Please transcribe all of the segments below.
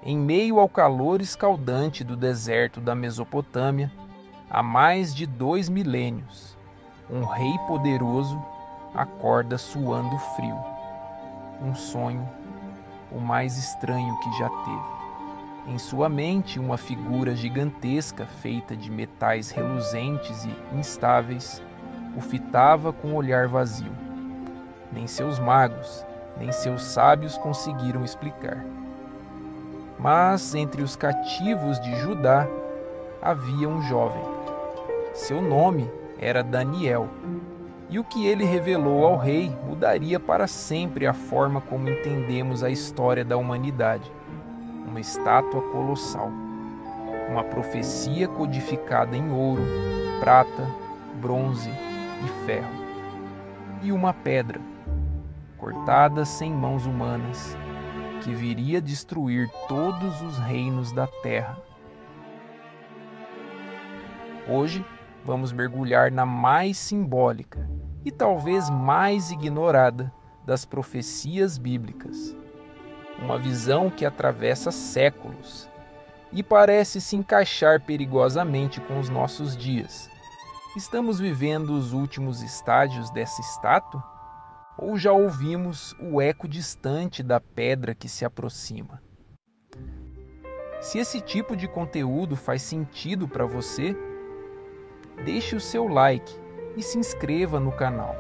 Em meio ao calor escaldante do deserto da Mesopotâmia, há mais de 2 milênios, um rei poderoso acorda suando frio. Um sonho, o mais estranho que já teve. Em sua mente, uma figura gigantesca feita de metais reluzentes e instáveis o fitava com um olhar vazio. Nem seus magos, nem seus sábios conseguiram explicar. Mas entre os cativos de Judá havia um jovem. Seu nome era Daniel, e o que ele revelou ao rei mudaria para sempre a forma como entendemos a história da humanidade. Uma estátua colossal, uma profecia codificada em ouro, prata, bronze e ferro, e uma pedra, cortada sem mãos humanas, que viria destruir todos os reinos da terra. Hoje, vamos mergulhar na mais simbólica e talvez mais ignorada das profecias bíblicas. Uma visão que atravessa séculos e parece se encaixar perigosamente com os nossos dias. Estamos vivendo os últimos estágios dessa estátua? Ou já ouvimos o eco distante da pedra que se aproxima? Se esse tipo de conteúdo faz sentido para você, deixe o seu like e se inscreva no canal.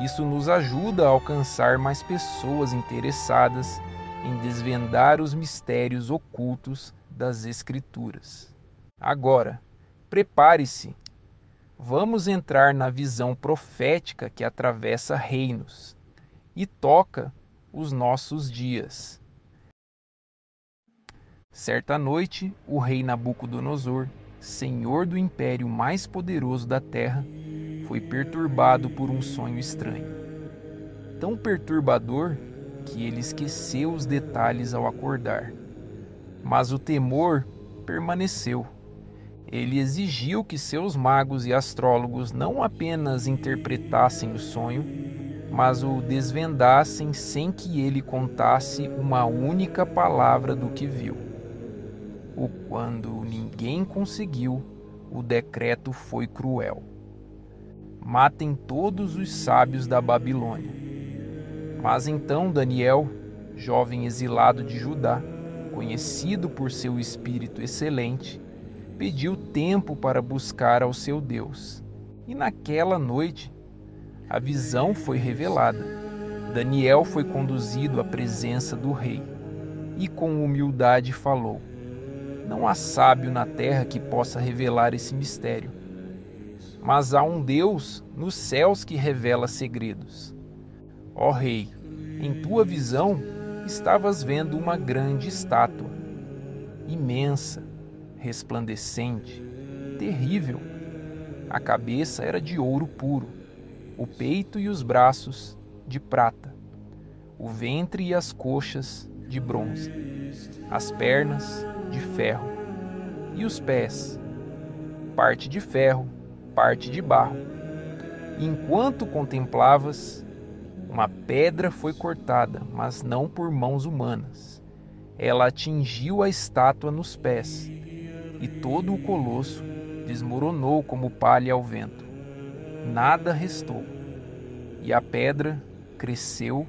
Isso nos ajuda a alcançar mais pessoas interessadas em desvendar os mistérios ocultos das Escrituras. Agora, prepare-se. Vamos entrar na visão profética que atravessa reinos e toca os nossos dias. Certa noite, o rei Nabucodonosor, senhor do império mais poderoso da terra, foi perturbado por um sonho estranho. Tão perturbador que ele esqueceu os detalhes ao acordar. Mas o temor permaneceu. Ele exigiu que seus magos e astrólogos não apenas interpretassem o sonho, mas o desvendassem sem que ele contasse uma única palavra do que viu. Quando ninguém conseguiu, o decreto foi cruel. Matem todos os sábios da Babilônia. Mas então Daniel, jovem exilado de Judá, conhecido por seu espírito excelente, pediu tempo para buscar ao seu Deus. E naquela noite, a visão foi revelada. Daniel foi conduzido à presença do rei e com humildade falou: não há sábio na terra que possa revelar esse mistério, mas há um Deus nos céus que revela segredos. Ó rei, em tua visão estavas vendo uma grande estátua, imensa, resplandecente, terrível. A cabeça era de ouro puro, o peito e os braços de prata, o ventre e as coxas de bronze, as pernas de ferro e os pés, parte de ferro, parte de barro. Enquanto contemlavas, uma pedra foi cortada, mas não por mãos humanas. Ela atingiu a estátua nos pés, e todo o colosso desmoronou como palha ao vento. Nada restou, e a pedra cresceu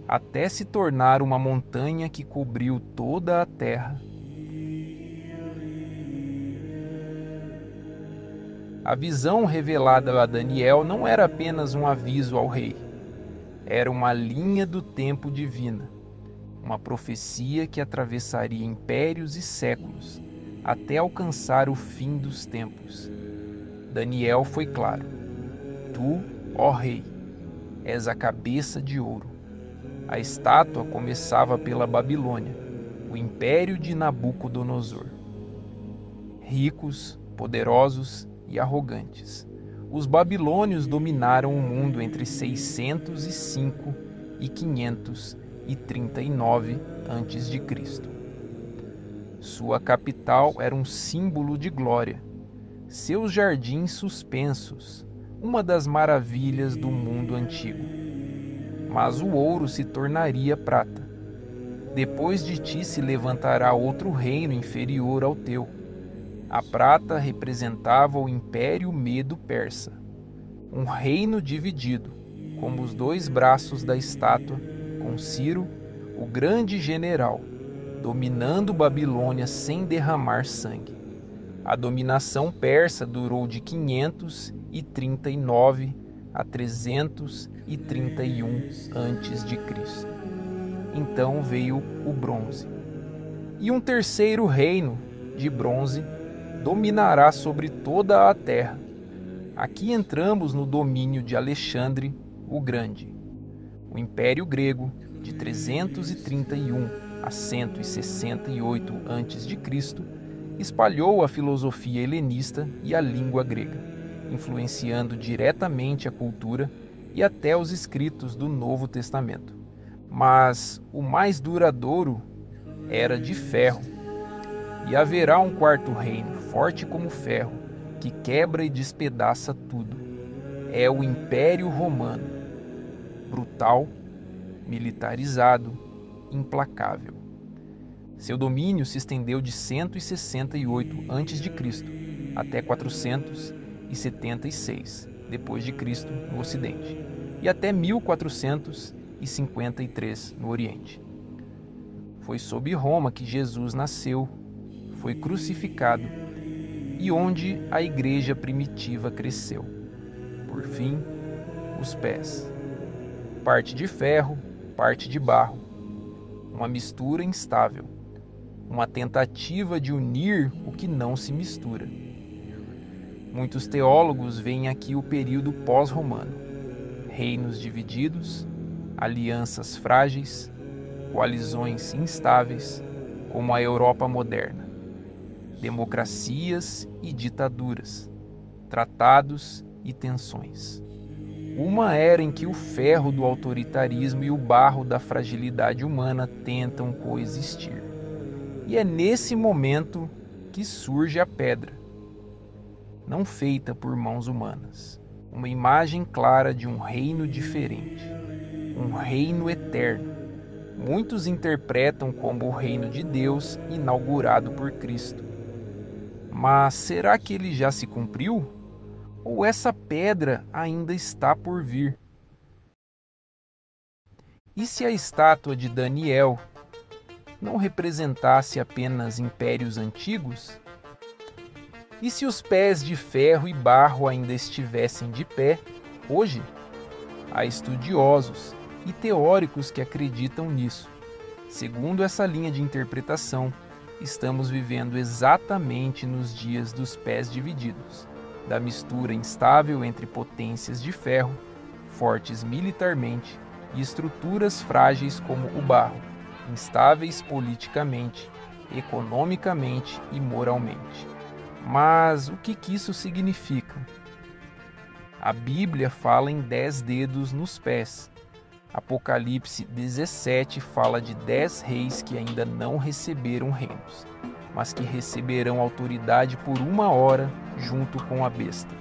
até se tornar uma montanha que cobriu toda a terra. A visão revelada a Daniel não era apenas um aviso ao rei. Era uma linha do tempo divina, uma profecia que atravessaria impérios e séculos até alcançar o fim dos tempos. Daniel foi claro: tu, ó rei, és a cabeça de ouro. A estátua começava pela Babilônia, o império de Nabucodonosor. Ricos, poderosos e arrogantes, os babilônios dominaram o mundo entre 605 e 539 a.C. Sua capital era um símbolo de glória, seus jardins suspensos, uma das maravilhas do mundo antigo. Mas o ouro se tornaria prata, Depois de ti se levantará outro reino inferior ao teu. A prata representava o Império Medo-Persa, um reino dividido, como os dois braços da estátua, com Ciro, o grande general, dominando Babilônia sem derramar sangue. A dominação persa durou de 539 a 331 a.C. Então veio o bronze. E um terceiro reino, de bronze, dominará sobre toda a terra. Aqui entramos no domínio de Alexandre o Grande. O Império Grego, de 331 a 168 a.C., espalhou a filosofia helenista e a língua grega, influenciando diretamente a cultura e até os escritos do Novo Testamento. Mas o mais duradouro era de ferro. E haverá um quarto reino, forte como ferro, que quebra e despedaça tudo. É o Império Romano, brutal, militarizado, implacável. Seu domínio se estendeu de 168 a.C. até 476 d.C. no Ocidente e até 1453 no Oriente. Foi sob Roma que Jesus nasceu, foi crucificado e onde a igreja primitiva cresceu. Por fim, os pés. Parte de ferro, parte de barro. Uma mistura instável. Uma tentativa de unir o que não se mistura. Muitos teólogos veem aqui o período pós-romano. Reinos divididos, alianças frágeis, coalizões instáveis, como a Europa moderna. Democracias e ditaduras, tratados e tensões. Uma era em que o ferro do autoritarismo e o barro da fragilidade humana tentam coexistir. E é nesse momento que surge a pedra, não feita por mãos humanas, uma imagem clara de um reino diferente, um reino eterno. Muitos interpretam como o reino de Deus inaugurado por Cristo. Mas será que ele já se cumpriu? Ou essa pedra ainda está por vir? E se a estátua de Daniel não representasse apenas impérios antigos? E se os pés de ferro e barro ainda estivessem de pé, hoje? Há estudiosos e teóricos que acreditam nisso. Segundo essa linha de interpretação, estamos vivendo exatamente nos dias dos pés divididos, da mistura instável entre potências de ferro, fortes militarmente, e estruturas frágeis como o barro, instáveis politicamente, economicamente e moralmente. Mas o que isso significa? A Bíblia fala em 10 dedos nos pés. Apocalipse 17 fala de 10 reis que ainda não receberam reinos, mas que receberão autoridade por 1 hora junto com a besta.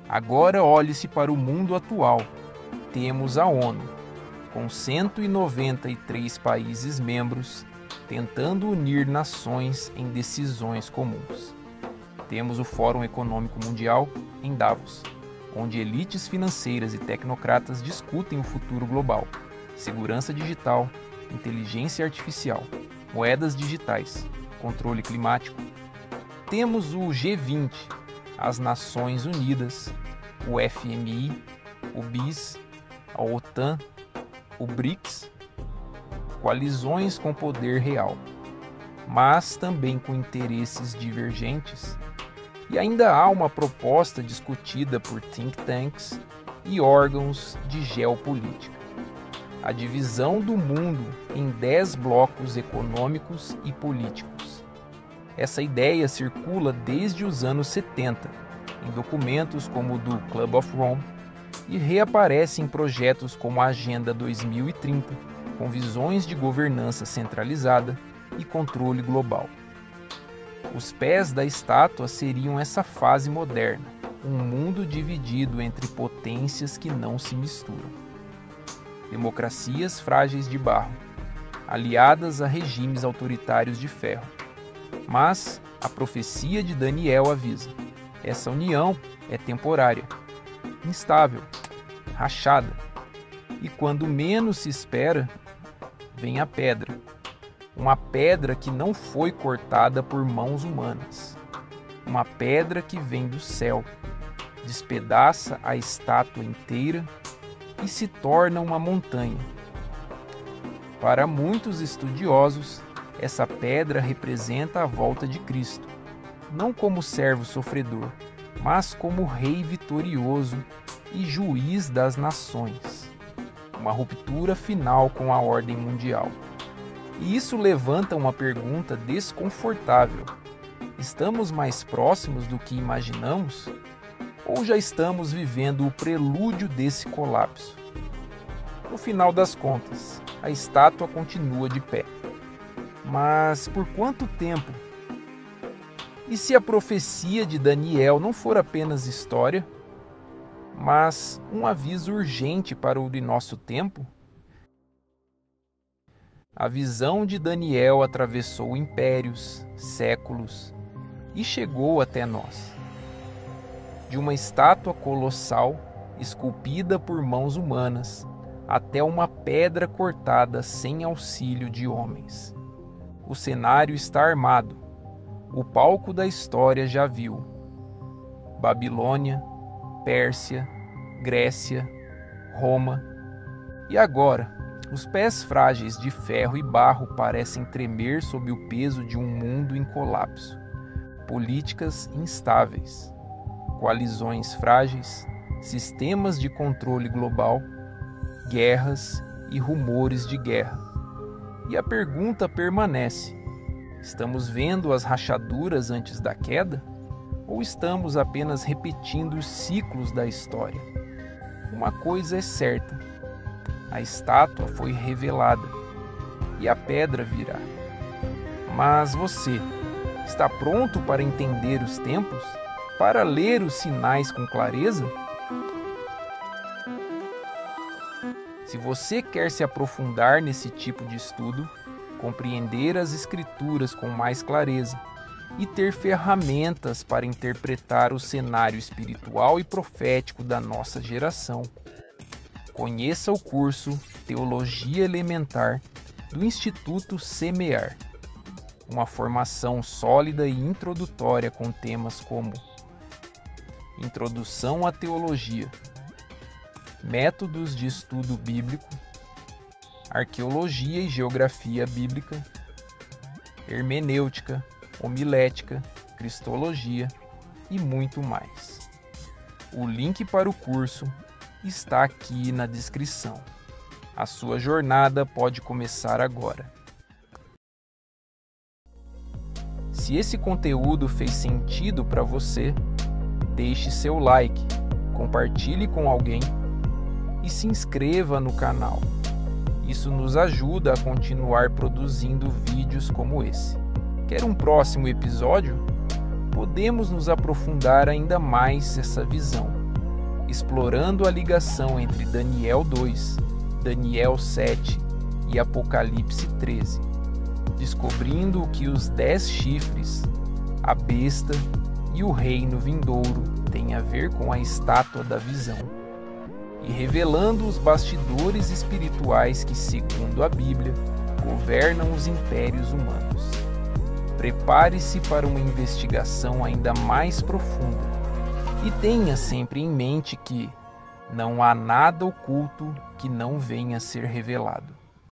Agora olhe-se para o mundo atual. Temos a ONU, com 193 países membros, tentando unir nações em decisões comuns. Temos o Fórum Econômico Mundial em Davos, onde elites financeiras e tecnocratas discutem o futuro global, segurança digital, inteligência artificial, moedas digitais, controle climático. Temos o G20, as Nações Unidas, o FMI, o BIS, a OTAN, o BRICS, coalizões com poder real, mas também com interesses divergentes. E ainda há uma proposta discutida por think tanks e órgãos de geopolítica. A divisão do mundo em 10 blocos econômicos e políticos. Essa ideia circula desde os anos 70, em documentos como o do Club of Rome, e reaparece em projetos como a Agenda 2030, com visões de governança centralizada e controle global. Os pés da estátua seriam essa fase moderna, um mundo dividido entre potências que não se misturam. Democracias frágeis de barro, aliadas a regimes autoritários de ferro. Mas a profecia de Daniel avisa: essa união é temporária, instável, rachada, e quando menos se espera, vem a pedra. Uma pedra que não foi cortada por mãos humanas. Uma pedra que vem do céu, despedaça a estátua inteira e se torna uma montanha. Para muitos estudiosos, essa pedra representa a volta de Cristo, não como servo sofredor, mas como rei vitorioso e juiz das nações. Uma ruptura final com a ordem mundial. E isso levanta uma pergunta desconfortável. Estamos mais próximos do que imaginamos? Ou já estamos vivendo o prelúdio desse colapso? No final das contas, a estátua continua de pé. Mas por quanto tempo? E se a profecia de Daniel não for apenas história, mas um aviso urgente para o de nosso tempo? A visão de Daniel atravessou impérios, séculos e chegou até nós. De uma estátua colossal, esculpida por mãos humanas, até uma pedra cortada sem auxílio de homens. O cenário está armado. O palco da história já viu. Babilônia, Pérsia, Grécia, Roma. E agora, os pés frágeis de ferro e barro parecem tremer sob o peso de um mundo em colapso. Políticas instáveis, coalizões frágeis, sistemas de controle global, guerras e rumores de guerra. E a pergunta permanece: estamos vendo as rachaduras antes da queda? Ou estamos apenas repetindo os ciclos da história? Uma coisa é certa: a estátua foi revelada e a pedra virá. Mas você está pronto para entender os tempos? Para ler os sinais com clareza? Se você quer se aprofundar nesse tipo de estudo, compreender as Escrituras com mais clareza e ter ferramentas para interpretar o cenário espiritual e profético da nossa geração, conheça o curso Teologia Elementar do Instituto Semear, uma formação sólida e introdutória com temas como Introdução à Teologia, Métodos de Estudo Bíblico, Arqueologia e Geografia Bíblica, Hermenêutica, Homilética, Cristologia e muito mais. O link para o curso está aqui na descrição. A sua jornada pode começar agora. Se esse conteúdo fez sentido para você, deixe seu like, compartilhe com alguém e se inscreva no canal. Isso nos ajuda a continuar produzindo vídeos como esse. Quer um próximo episódio? Podemos nos aprofundar ainda mais essa visão, explorando a ligação entre Daniel 2, Daniel 7 e Apocalipse 13, descobrindo o que os 10 chifres, a besta e o reino vindouro têm a ver com a estátua da visão, e revelando os bastidores espirituais que, segundo a Bíblia, governam os impérios humanos. Prepare-se para uma investigação ainda mais profunda e tenha sempre em mente que não há nada oculto que não venha a ser revelado.